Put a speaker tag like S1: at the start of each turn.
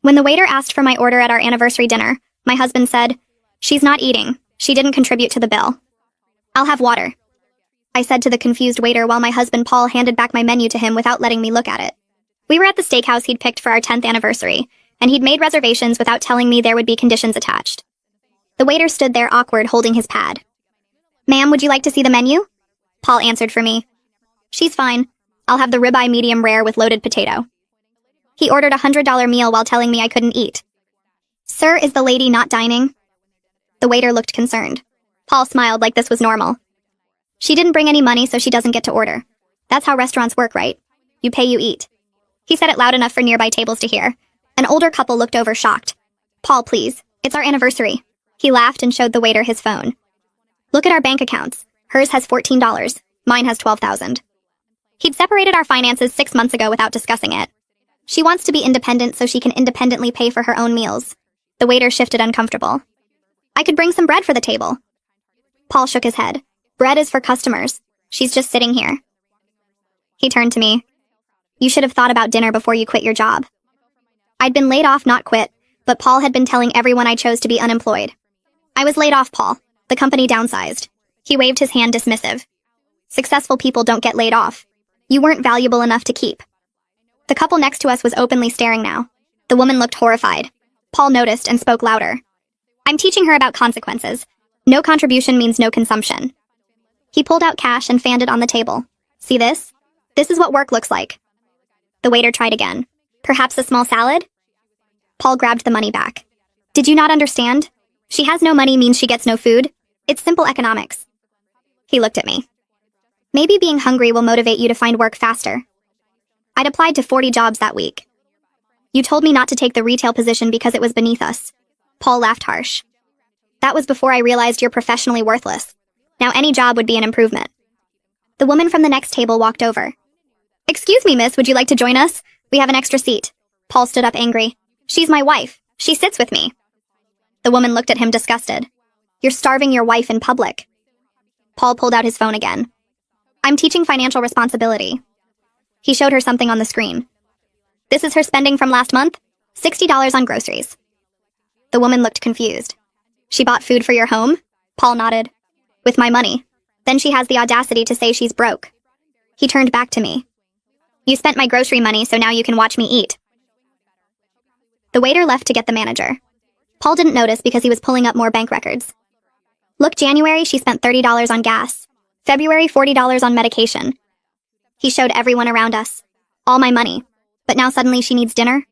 S1: When the waiter asked for my order at our anniversary dinner, my husband said, "She's not eating. She didn't contribute to the bill." "I'll have water," I said to the confused waiter while my husband Paul handed back my menu to him without letting me look at it. We were at the steakhouse he'd picked for our 10th anniversary, and he'd made reservations without telling me there would be conditions attached. The waiter stood there awkward, holding his pad. "Ma'am, would you like to see the menu?" Paul answered for me. "She's fine. I'll have the ribeye medium rare with loaded potato." He ordered a $100 meal while telling me I couldn't eat. "Sir, is the lady not dining?" The waiter looked concerned. Paul smiled like this was normal. "She didn't bring any money, so she doesn't get to order. That's how restaurants work, right? You pay, you eat." He said it loud enough for nearby tables to hear. An older couple looked over shocked. "Paul, please. It's our anniversary." He laughed and showed the waiter his phone. "Look at our bank accounts. Hers has $14. Mine has $12,000. He'd separated our finances 6 months ago without discussing it. "She wants to be independent so she can independently pay for her own meals." The waiter shifted uncomfortable. "I could bring some bread for the table." Paul shook his head. "Bread is for customers. She's just sitting here." He turned to me. "You should have thought about dinner before you quit your job." I'd been laid off, not quit, but Paul had been telling everyone I chose to be unemployed. "I was laid off, Paul. The company downsized." He waved his hand dismissive. "Successful people don't get laid off. You weren't valuable enough to keep." The couple next to us was openly staring now. The woman looked horrified. Paul noticed and spoke louder. "I'm teaching her about consequences. No contribution means no consumption." He pulled out cash and fanned it on the table. "See this? This is what work looks like." The waiter tried again. "Perhaps a small salad?" Paul grabbed the money back. "Did you not understand? She has no money means she gets no food. It's simple economics." He looked at me. "Maybe being hungry will motivate you to find work faster." I'd applied to 40 jobs that week. "You told me not to take the retail position because it was beneath us." Paul laughed harsh. "That was before I realized you're professionally worthless. Now any job would be an improvement." The woman from the next table walked over. "Excuse me, miss, would you like to join us? We have an extra seat." Paul stood up angry. "She's my wife. She sits with me." The woman looked at him disgusted. "You're starving your wife in public." Paul pulled out his phone again. "I'm teaching financial responsibility." He showed her something on the screen. "This is her spending from last month? $60 on groceries." The woman looked confused. "She bought food for your home?" Paul nodded. "With my money. Then she has the audacity to say she's broke." He turned back to me. "You spent my grocery money, so now you can watch me eat." The waiter left to get the manager. Paul didn't notice because he was pulling up more bank records. "Look, January, she spent $30 on gas. February, $40 on medication." He showed everyone around us. "All my money. But now suddenly she needs dinner?"